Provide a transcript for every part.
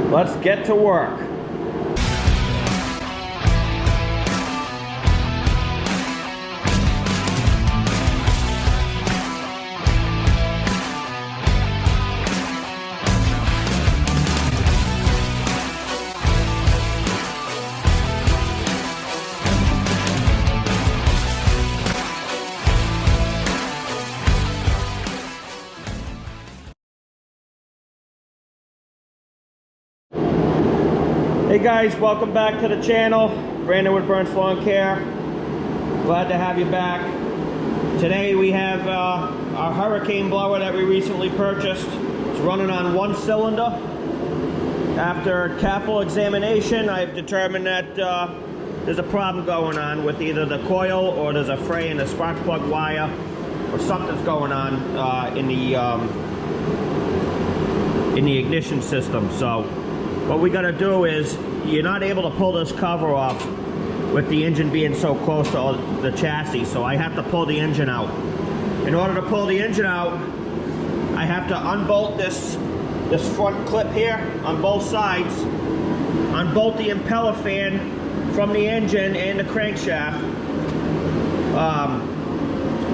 Let's get to work. Hey guys, welcome back to the channel. Brandon with Burns Lawn Care. Glad to have you back. Today we have our hurricane blower that we recently purchased. It's running on one cylinder. After careful examination, I've determined that there's a problem going on with either the coil or there's a fray in the spark plug wire, or something's going on in the ignition system. So what we gotta do is, you're not able to pull this cover off with the engine being so close to the chassis, so I have to pull the engine out. In order to pull the engine out, I have to unbolt this front clip here on both sides, unbolt the impeller fan from the engine and the crankshaft,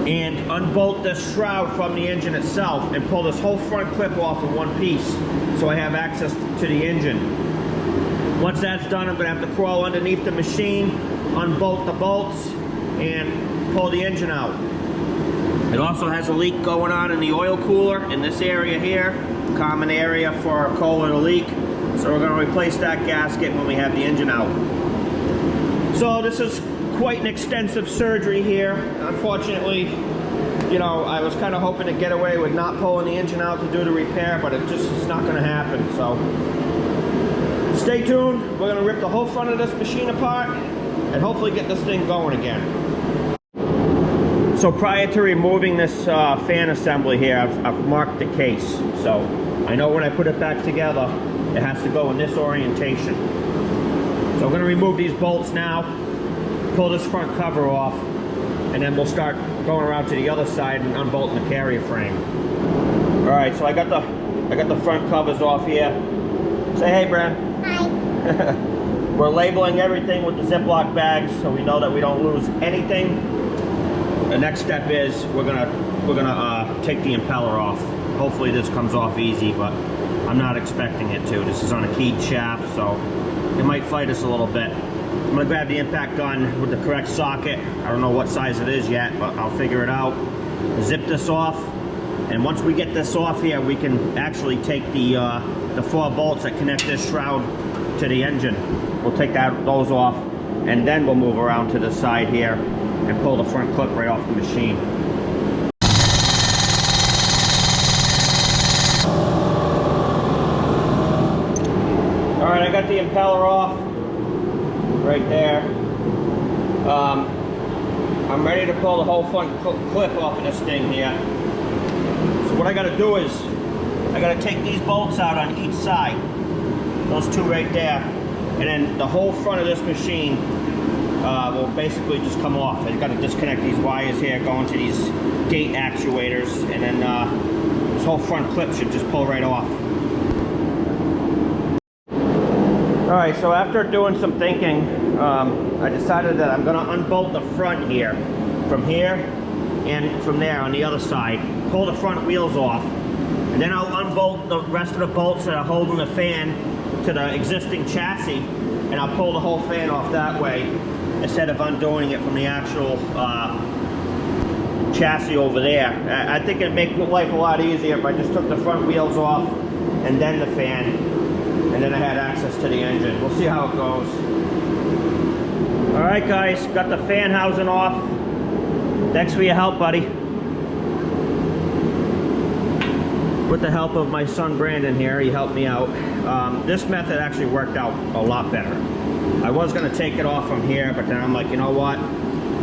and unbolt this shroud from the engine itself and pull this whole front clip off in one piece so I have access to the engine. Once that's done, I'm going to have to crawl underneath the machine, unbolt the bolts, and pull the engine out. It also has a leak going on in the oil cooler in this area here, common area for a cooler to leak. So we're going to replace that gasket when we have the engine out. So this is quite an extensive surgery here. Unfortunately, you know, I was kind of hoping to get away with not pulling the engine out to do the repair, but it's not going to happen. So stay tuned. We're going to rip the whole front of this machine apart and hopefully get this thing going again. So prior to removing this fan assembly here, I've marked the case. So I know when I put it back together, it has to go in this orientation. So I'm going to remove these bolts now, pull this front cover off, and then we'll start going around to the other side and unbolting the carrier frame. All right, so I got the front covers off here. Say hey, Bran. Hi. We're labeling everything with the Ziploc bags so we know that we don't lose anything. The next step is we're gonna take the impeller off. Hopefully this comes off easy, but I'm not expecting it to. This is on a keyed shaft, so it might fight us a little bit. I'm gonna grab the impact gun with the correct socket. I don't know what size it is yet, but I'll figure it out. Zip this off, and once we get this off here, we can actually take the 4 bolts that connect this shroud to the engine. We'll take those off, and then we'll move around to the side here and pull the front clip right off the machine. All right, I got the impeller off right there. I'm ready to pull the whole front clip off of this thing here. So what I gotta do is, I gotta take these bolts out on each side, those 2 right there, and then the whole front of this machine will basically just come off. I gotta disconnect these wires here, go into these gate actuators, and then this whole front clip should just pull right off. All right, so after doing some thinking, I decided that I'm gonna unbolt the front here, from here and from there on the other side, pull the front wheels off, and then I'll unbolt the rest of the bolts that are holding the fan to the existing chassis, and I'll pull the whole fan off that way instead of undoing it from the actual chassis over there. I think it'd make life a lot easier if I just took the front wheels off and then the fan, and then I had access to the engine. We'll see how it goes. All right, guys, got the fan housing off. Thanks for your help, buddy. With the help of my son Brandon here, he helped me out. This method actually worked out a lot better. I was gonna take it off from here, but then I'm like, you know what?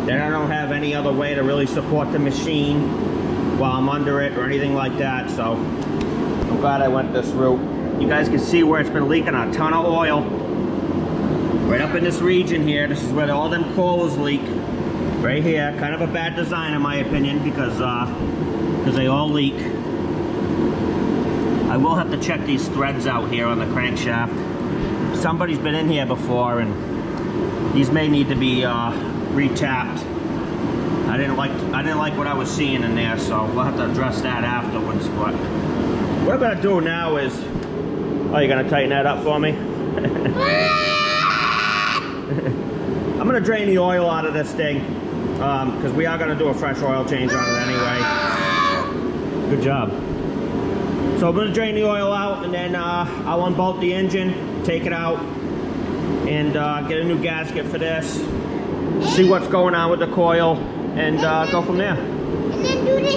Then I don't have any other way to really support the machine while I'm under it or anything like that, so I'm glad I went this route. You guys can see where it's been leaking a ton of oil. Right up in this region here, this is where all them coils leak. Right here, kind of a bad design in my opinion because they all leak. I will have to check these threads out here on the crankshaft. Somebody's been in here before, and these may need to be retapped. I didn't like what I was seeing in there, so we'll have to address that afterwards. But what I'm gonna do now is, oh, you're gonna tighten that up for me? I'm gonna drain the oil out of this thing, because we are gonna do a fresh oil change on it anyway. Good job. So I'm gonna drain the oil out, and then I'll unbolt the engine, take it out, and get a new gasket for this. See what's going on with the coil, and go from there. And then do this.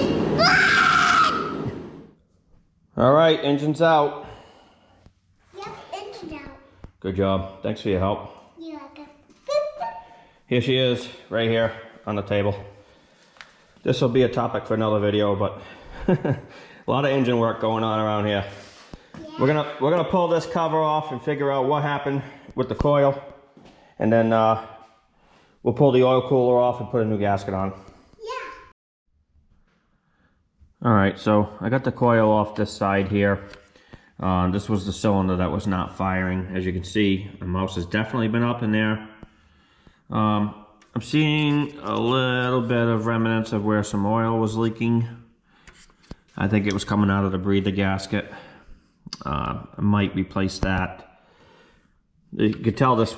All right, engine's out. Yep, engine's out. Good job. Thanks for your help. You're welcome. Here she is, right here on the table. This will be a topic for another video, but a lot of engine work going on around here. Yeah. We're gonna pull this cover off and figure out what happened with the coil, and then we'll pull the oil cooler off and put a new gasket on. Yeah. All right, so I got the coil off this side here. This was the cylinder that was not firing. As you can see, the mouse has definitely been up in there. I'm seeing a little bit of remnants of where some oil was leaking. I think it was coming out of the breather gasket. I might replace that. You could tell this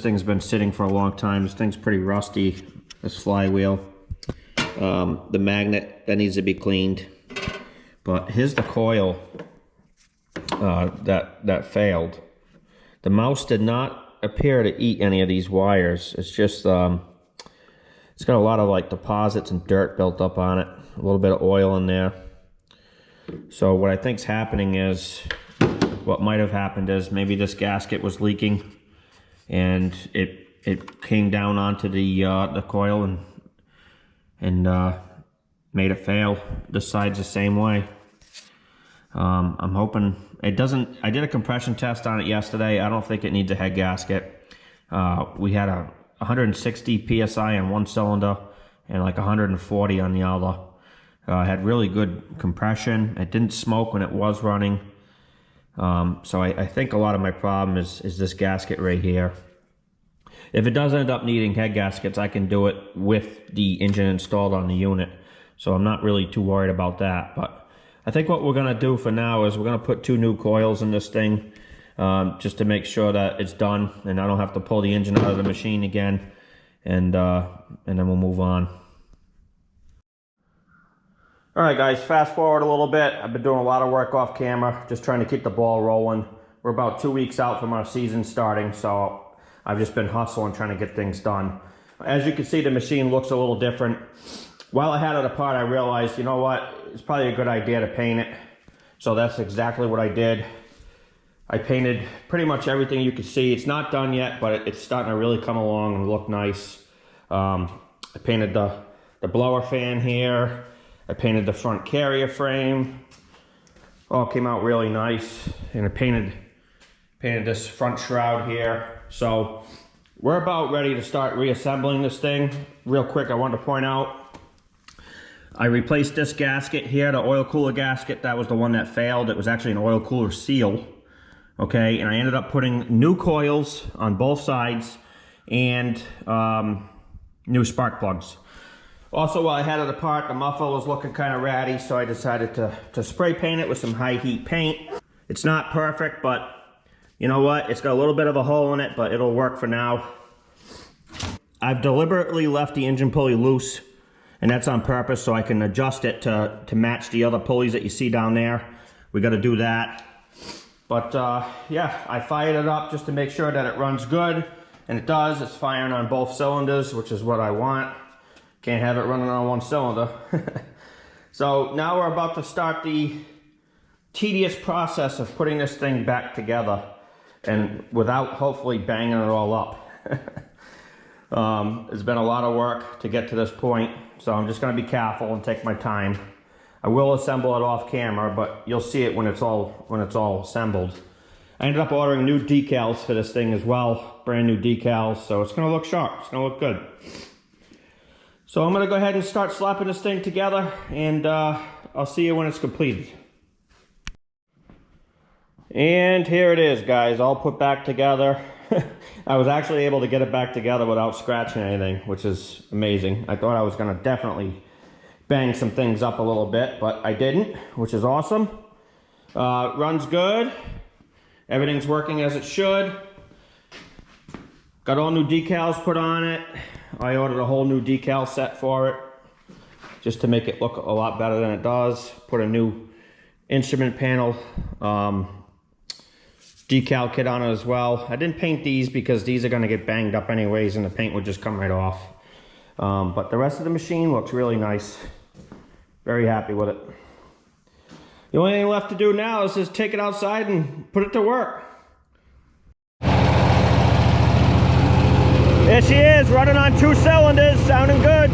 thing's been sitting for a long time. This thing's pretty rusty, this flywheel. The magnet, that needs to be cleaned. But here's the coil that failed. The mouse did not appear to eat any of these wires. It's just it's got a lot of like deposits and dirt built up on it, a little bit of oil in there. So what I think's happening is, what might have happened is maybe this gasket was leaking, and it came down onto the coil and made it fail. This side's the same way. I'm hoping it doesn't. I did a compression test on it yesterday. I don't think it needs a head gasket. We had a 160 psi on one cylinder and like 140 on the other. Had really good compression. It didn't smoke when it was running. So I think a lot of my problem is this gasket right here. If it does end up needing head gaskets, I can do it with the engine installed on the unit. So I'm not really too worried about that. But I think what we're going to do for now is we're going to put 2 new coils in this thing, just to make sure that it's done and I don't have to pull the engine out of the machine again, and then we'll move on. All right, guys, fast forward a little bit. I've been doing a lot of work off camera, just trying to keep the ball rolling. We're about 2 weeks out from our season starting, so I've just been hustling trying to get things done. As you can see, the machine looks a little different. While I had it apart, I realized, you know what, it's probably a good idea to paint it. So that's exactly what I did. I painted pretty much everything you could see. It's not done yet, but it's starting to really come along and look nice. I painted the blower fan here. I painted the front carrier frame. All came out really nice. And I painted this front shroud here. So we're about ready to start reassembling this thing. Real quick, I wanted to point out, I replaced this gasket here, the oil cooler gasket. That was the one that failed. It was actually an oil cooler seal. Okay, and I ended up putting new coils on both sides and new spark plugs. Also, while I had it apart, the muffler was looking kind of ratty, so I decided to spray paint it with some high heat paint. It's not perfect, but you know what? It's got a little bit of a hole in it, but it'll work for now. I've deliberately left the engine pulley loose, and that's on purpose so I can adjust it to match the other pulleys that you see down there. We got to do that. But yeah, I fired it up just to make sure that it runs good, and it does. It's firing on both cylinders, which is what I want. Can't have it running on one cylinder. So now we're about to start the tedious process of putting this thing back together, and without hopefully banging it all up. It's been a lot of work to get to this point, so I'm just going to be careful and take my time. I will assemble it off camera, but you'll see it when it's all assembled. I ended up ordering new decals for this thing as well, brand new decals, so it's going to look sharp. It's going to look good. So I'm going to go ahead and start slapping this thing together, and I'll see you when it's completed. And here it is, guys, all put back together. I was actually able to get it back together without scratching anything, which is amazing. I thought I was gonna definitely bang some things up a little bit, but I didn't, which is awesome. Runs good. Everything's working as it should. Got all new decals put on it. I ordered a whole new decal set for it, just to make it look a lot better than it does. Put a new instrument panel decal kit on it as well. I didn't paint these because these are gonna get banged up anyways and the paint would just come right off. But the rest of the machine looks really nice. Very happy with it. The only thing left to do now is just take it outside and put it to work. There she is, running on 2 cylinders, sounding good.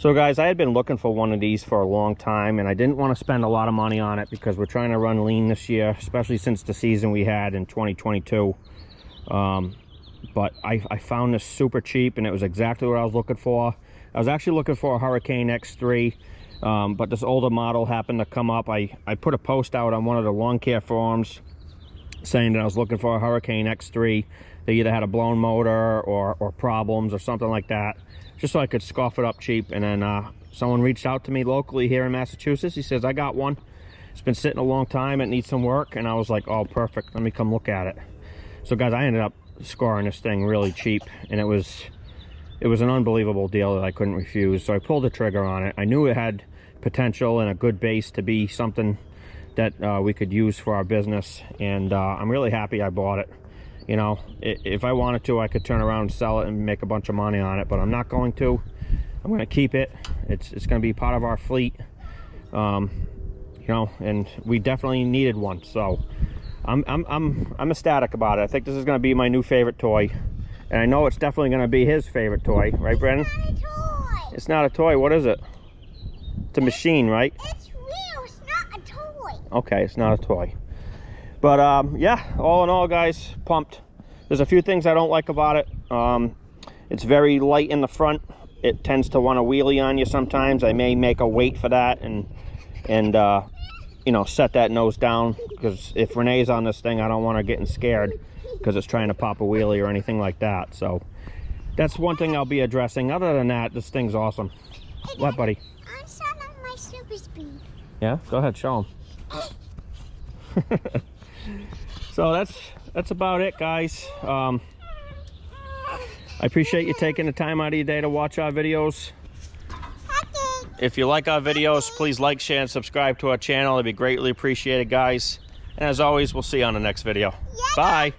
So guys, I had been looking for one of these for a long time, and I didn't want to spend a lot of money on it because we're trying to run lean this year, especially since the season we had in 2022. But I found this super cheap, and it was exactly what I was looking for. I was actually looking for a Hurricane X3, but this older model happened to come up. I put a post out on one of the lawn care forums saying that I was looking for a Hurricane X3. They either had a blown motor or problems or something like that, just so I could scoff it up cheap. And then someone reached out to me locally here in Massachusetts. He says, I got one. It's been sitting a long time. It needs some work. And I was like, oh, perfect. Let me come look at it. So guys, I ended up scoring this thing really cheap, and it was an unbelievable deal that I couldn't refuse. So I pulled the trigger on it. I knew it had potential and a good base to be something that we could use for our business, and I'm really happy I bought it. You know, if I wanted to, I could turn around and sell it and make a bunch of money on it, but I'm not going to. I'm going to keep it. It's going to be part of our fleet, you know, and we definitely needed one. So I'm ecstatic about it. I think this is going to be my new favorite toy, and I know it's definitely going to be his favorite toy, right, Brennan? It's not a toy. It's not a toy. What is it? It's a machine, right? It's real. It's not a toy. Okay, it's not a toy. But yeah, all in all, guys, pumped. There's a few things I don't like about it. It's very light in the front. It tends to want to wheelie on you sometimes. I may make a weight for that and you know, set that nose down, because if Renee's on this thing, I don't want her getting scared because it's trying to pop a wheelie or anything like that. So that's one thing I'll be addressing. Other than that, this thing's awesome. Hey, What, buddy? I'm starting on my super speed. Yeah, go ahead, show him. So that's about it, guys. I appreciate you taking the time out of your day to watch our videos. If you like our videos, please like, share, and subscribe to our channel. It'd be greatly appreciated, guys. And as always, we'll see you on the next video. Bye.